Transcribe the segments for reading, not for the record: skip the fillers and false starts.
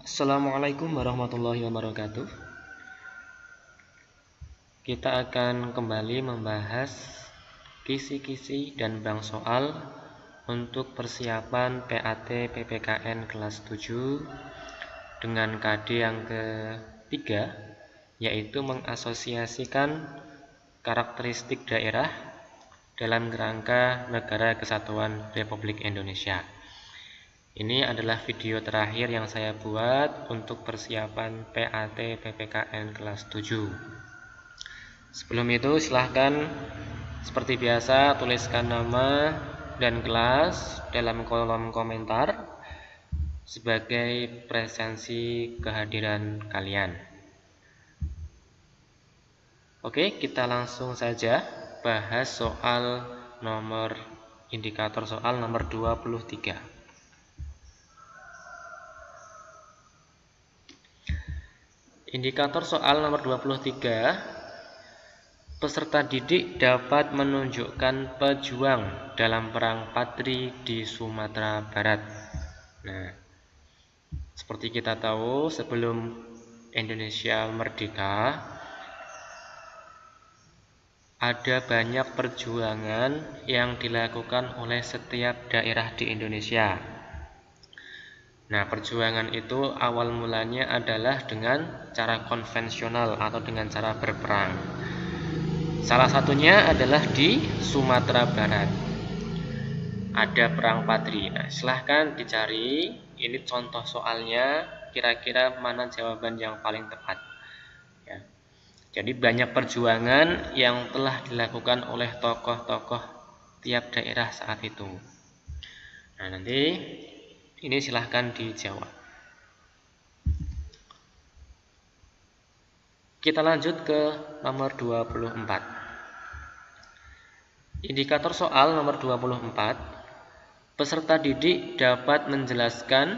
Assalamualaikum warahmatullahi wabarakatuh. Kita akan kembali membahas kisi-kisi dan bank soal untuk persiapan PAT PPKN kelas 7 dengan KD yang ketiga, yaitu mengasosiasikan karakteristik daerah dalam kerangka Negara Kesatuan Republik Indonesia. Ini adalah video terakhir yang saya buat untuk persiapan PAT PPKN kelas 7. Sebelum itu silahkan seperti biasa tuliskan nama dan kelas dalam kolom komentar sebagai presensi kehadiran kalian. Oke, kita langsung saja bahas indikator soal nomor 23. Indikator soal nomor 23, peserta didik dapat menunjukkan pejuang dalam perang Patri di Sumatera Barat. Nah, seperti kita tahu, sebelum Indonesia merdeka, ada banyak perjuangan yang dilakukan oleh setiap daerah di Indonesia. Nah, perjuangan itu awal mulanya adalah dengan cara konvensional atau dengan cara berperang. Salah satunya adalah di Sumatera Barat. Ada perang Patri. Nah, silahkan dicari. Ini contoh soalnya. Kira-kira mana jawaban yang paling tepat. Ya. Jadi banyak perjuangan yang telah dilakukan oleh tokoh-tokoh tiap daerah saat itu. Nah, nanti ini silahkan dijawab. Kita lanjut ke nomor 24. Indikator soal nomor 24. Peserta didik dapat menjelaskan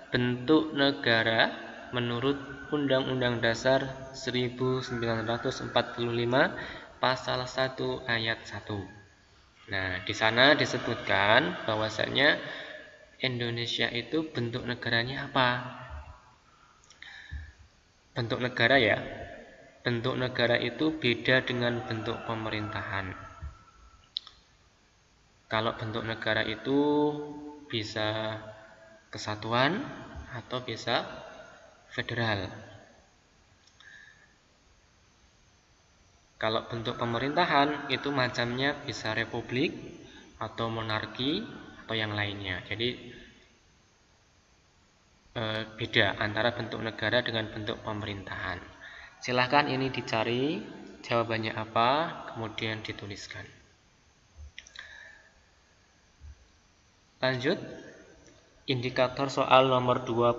bentuk negara menurut Undang-Undang Dasar 1945 Pasal 1 Ayat 1. Nah, di sana disebutkan bahwasanya Indonesia itu bentuk negaranya apa? Bentuk negara ya. Bentuk negara itu beda dengan bentuk pemerintahan. Kalau bentuk negara itu bisa kesatuan atau bisa federal. Kalau bentuk pemerintahan itu macamnya bisa republik atau monarki atau yang lainnya. Jadi beda antara bentuk negara dengan bentuk pemerintahan. Silahkan ini dicari jawabannya apa, kemudian dituliskan. Lanjut, indikator soal nomor 25.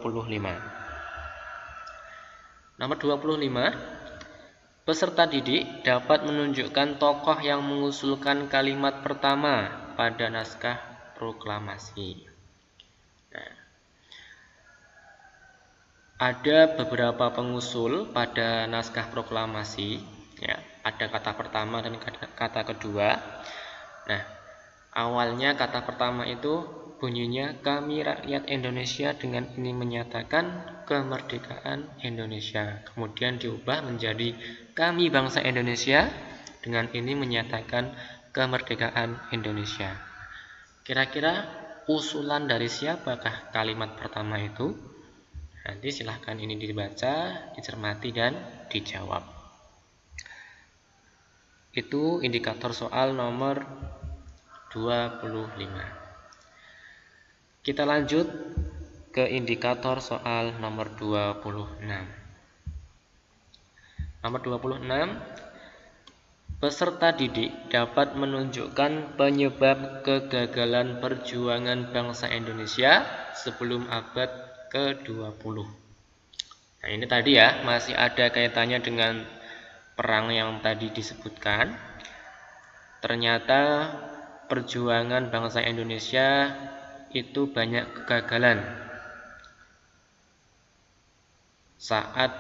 Nomor 25, peserta didik dapat menunjukkan tokoh yang mengusulkan kalimat pertama pada naskah proklamasi. Nah, ada beberapa pengusul pada naskah proklamasi, ya, ada kata pertama dan kata kedua. Nah, awalnya kata pertama itu bunyinya kami rakyat Indonesia dengan ini menyatakan kemerdekaan Indonesia. Kemudian diubah menjadi kami bangsa Indonesia dengan ini menyatakan kemerdekaan Indonesia. Kira-kira usulan dari siapakah kalimat pertama itu? Nanti silahkan ini dibaca, dicermati, dan dijawab. Itu indikator soal nomor 25. Kita lanjut ke indikator soal nomor 26. Nomor 26, peserta didik dapat menunjukkan penyebab kegagalan perjuangan bangsa Indonesia sebelum abad ke-20. Nah, ini tadi ya, masih ada kaitannya dengan perang yang tadi disebutkan. Ternyata perjuangan bangsa Indonesia itu banyak kegagalan saat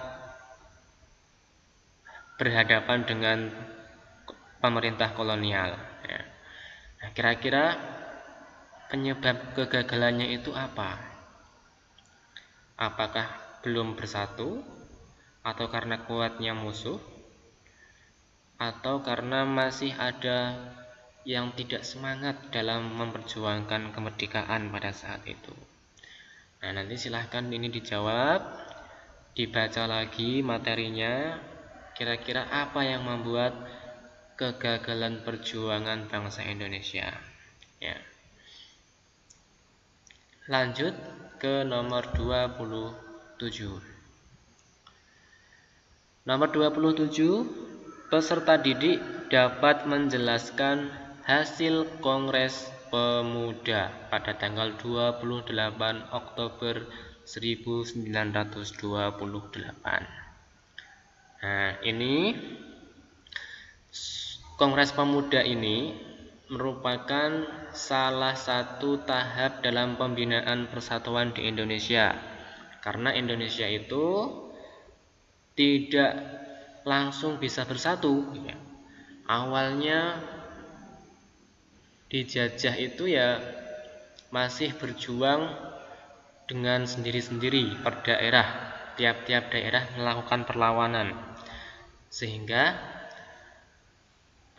berhadapan dengan pemerintah kolonial. Nah, kira-kira penyebab kegagalannya itu apa? Apakah belum bersatu, atau karena kuatnya musuh, atau karena masih ada yang tidak semangat dalam memperjuangkan kemerdekaan pada saat itu. Nah, nanti silahkan ini dijawab, dibaca lagi materinya, kira-kira apa yang membuat kegagalan perjuangan bangsa Indonesia. Ya. Lanjut ke nomor 27. Nomor 27, peserta didik dapat menjelaskan hasil Kongres Pemuda pada tanggal 28 Oktober 1928. Nah, ini Kongres Pemuda ini merupakan salah satu tahap dalam pembinaan persatuan di Indonesia. Karena Indonesia itu tidak langsung bisa bersatu. Awalnya dijajah itu ya masih berjuang dengan sendiri-sendiri per daerah. Tiap-tiap daerah melakukan perlawanan, sehingga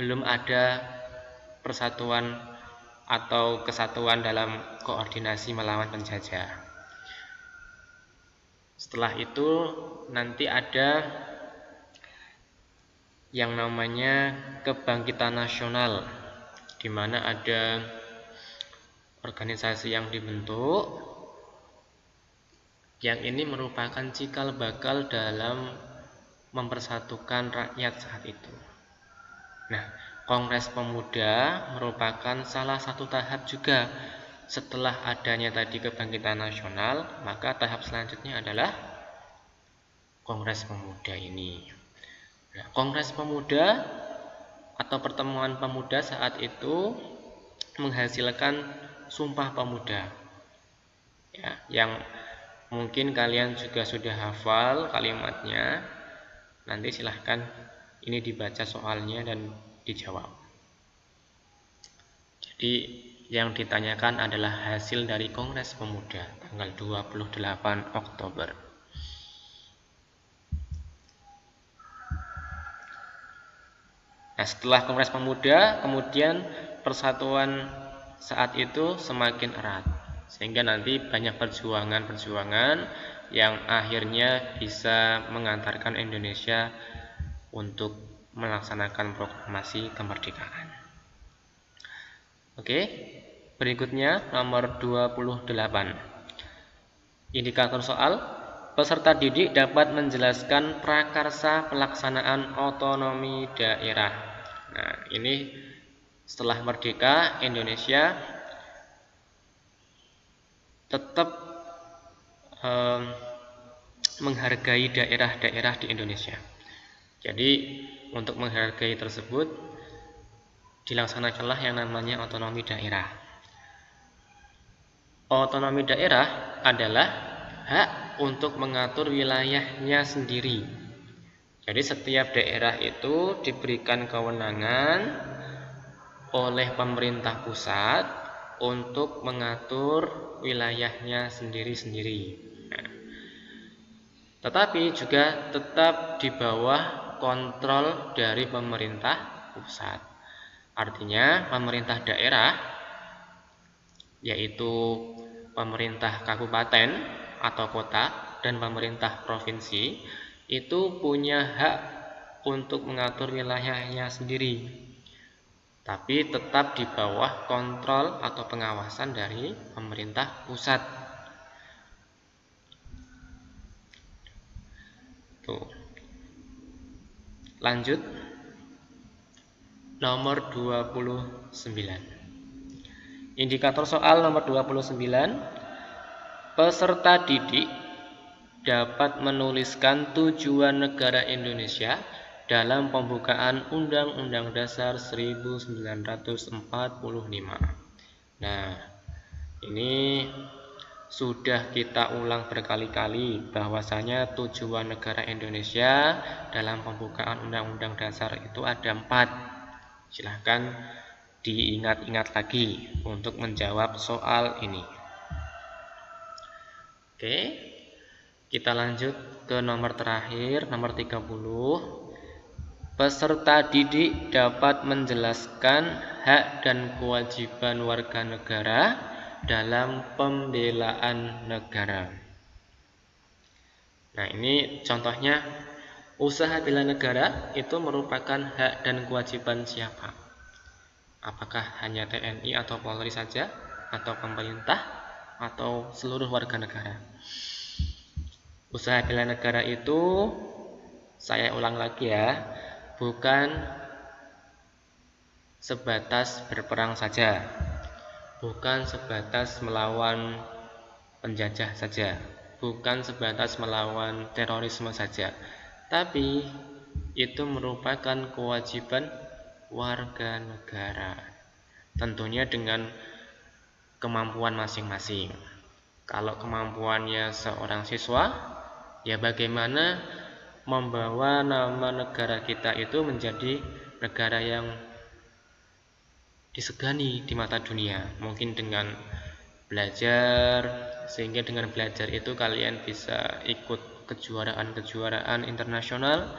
belum ada persatuan atau kesatuan dalam koordinasi melawan penjajah. Setelah itu nanti ada yang namanya kebangkitan nasional, di mana ada organisasi yang dibentuk, yang ini merupakan cikal bakal dalam mempersatukan rakyat saat itu. Nah, Kongres Pemuda merupakan salah satu tahap juga. Setelah adanya tadi kebangkitan nasional, maka tahap selanjutnya adalah Kongres Pemuda ini. Nah, Kongres Pemuda atau pertemuan pemuda saat itu menghasilkan Sumpah Pemuda. Ya, yang mungkin kalian juga sudah hafal kalimatnya. Nanti silahkan ini dibaca soalnya dan dijawab. Jadi yang ditanyakan adalah hasil dari Kongres Pemuda tanggal 28 Oktober. Nah, setelah Kongres Pemuda, kemudian persatuan saat itu semakin erat, sehingga nanti banyak perjuangan-perjuangan yang akhirnya bisa mengantarkan Indonesia untuk melaksanakan proklamasi kemerdekaan. Oke, berikutnya nomor 28. Indikator soal, peserta didik dapat menjelaskan prakarsa pelaksanaan otonomi daerah. Nah, ini setelah merdeka, Indonesia tetap menghargai daerah-daerah di Indonesia. Jadi untuk menghargai tersebut dilaksanakanlah yang namanya otonomi daerah. Otonomi daerah adalah hak untuk mengatur wilayahnya sendiri. Jadi setiap daerah itu diberikan kewenangan oleh pemerintah pusat untuk mengatur wilayahnya sendiri-sendiri. Nah, tetapi juga tetap di bawah kontrol dari pemerintah pusat. Artinya pemerintah daerah, yaitu pemerintah kabupaten atau kota dan pemerintah provinsi, itu punya hak untuk mengatur wilayahnya sendiri, tapi tetap di bawah kontrol atau pengawasan dari pemerintah pusat. Tuh. Lanjut nomor 29. Indikator soal nomor 29. Peserta didik dapat menuliskan tujuan negara Indonesia dalam pembukaan Undang-Undang Dasar 1945. Nah, ini sudah kita ulang berkali-kali bahwasanya tujuan negara Indonesia dalam pembukaan Undang-Undang Dasar itu ada 4. Silahkan diingat-ingat lagi untuk menjawab soal ini. Oke. Kita lanjut ke nomor terakhir, nomor 30. Peserta didik dapat menjelaskan hak dan kewajiban warga negara dalam pembelaan negara. Nah, ini contohnya, usaha bela negara itu merupakan hak dan kewajiban siapa? Apakah hanya TNI atau Polri saja, atau pemerintah, atau seluruh warga negara? Usaha bela negara itu, saya ulang lagi ya, bukan sebatas berperang saja, bukan sebatas melawan penjajah saja, bukan sebatas melawan terorisme saja, tapi itu merupakan kewajiban warga negara, tentunya dengan kemampuan masing-masing. Kalau kemampuannya seorang siswa, ya bagaimana membawa nama negara kita itu menjadi negara yang disegani di mata dunia, mungkin dengan belajar, sehingga dengan belajar itu kalian bisa ikut kejuaraan-kejuaraan internasional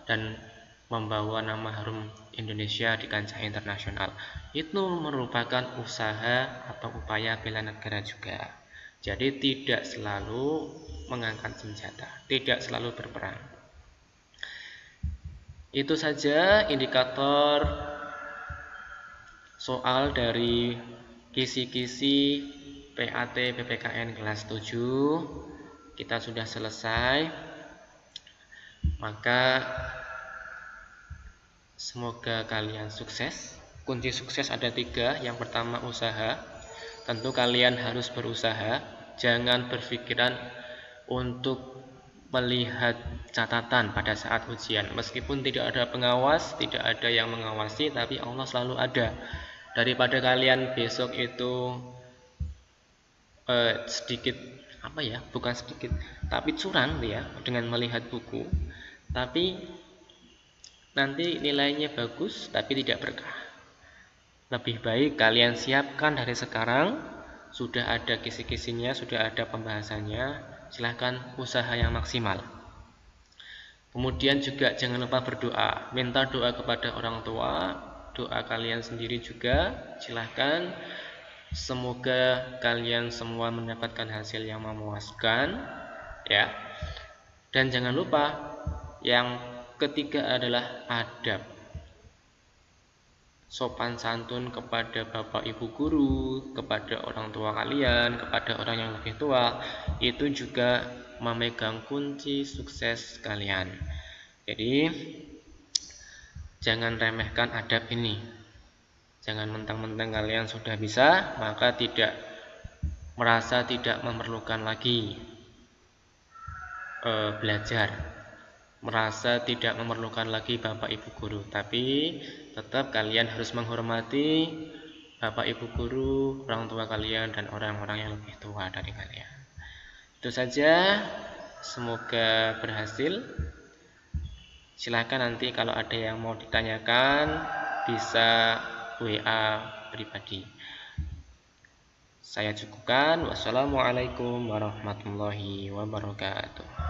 dan membawa nama harum Indonesia di kancah internasional. Itu merupakan usaha atau upaya bela negara juga. Jadi tidak selalu mengangkat senjata, tidak selalu berperang. Itu saja indikator soal dari kisi-kisi PAT PPKN kelas 7. Kita sudah selesai. Maka semoga kalian sukses. Kunci sukses ada 3. Yang pertama, usaha. Tentu kalian harus berusaha. Jangan berpikiran untuk melihat catatan pada saat ujian. Meskipun tidak ada pengawas, tidak ada yang mengawasi, tapi Allah selalu ada. Daripada kalian besok itu sedikit bukan sedikit, tapi curang ya dengan melihat buku, tapi nanti nilainya bagus tapi tidak berkah. Lebih baik kalian siapkan dari sekarang, sudah ada kisi-kisinya, sudah ada pembahasannya. Silahkan usaha yang maksimal. Kemudian juga jangan lupa berdoa, minta doa kepada orang tua, doa kalian sendiri juga. Silahkan, semoga kalian semua mendapatkan hasil yang memuaskan, ya. Dan jangan lupa yang ketiga adalah adab, sopan santun kepada bapak ibu guru, kepada orang tua kalian, kepada orang yang lebih tua, itu juga memegang kunci sukses kalian. Jadi jangan remehkan adab ini. Jangan mentang-mentang kalian sudah bisa, maka merasa tidak memerlukan lagi belajar, merasa tidak memerlukan lagi bapak ibu guru. Tapi tetap kalian harus menghormati bapak ibu guru, orang tua kalian, dan orang-orang yang lebih tua dari kalian. Itu saja, semoga berhasil. Silahkan nanti kalau ada yang mau ditanyakan bisa WA pribadi. Saya cukupkan. Wassalamualaikum warahmatullahi wabarakatuh.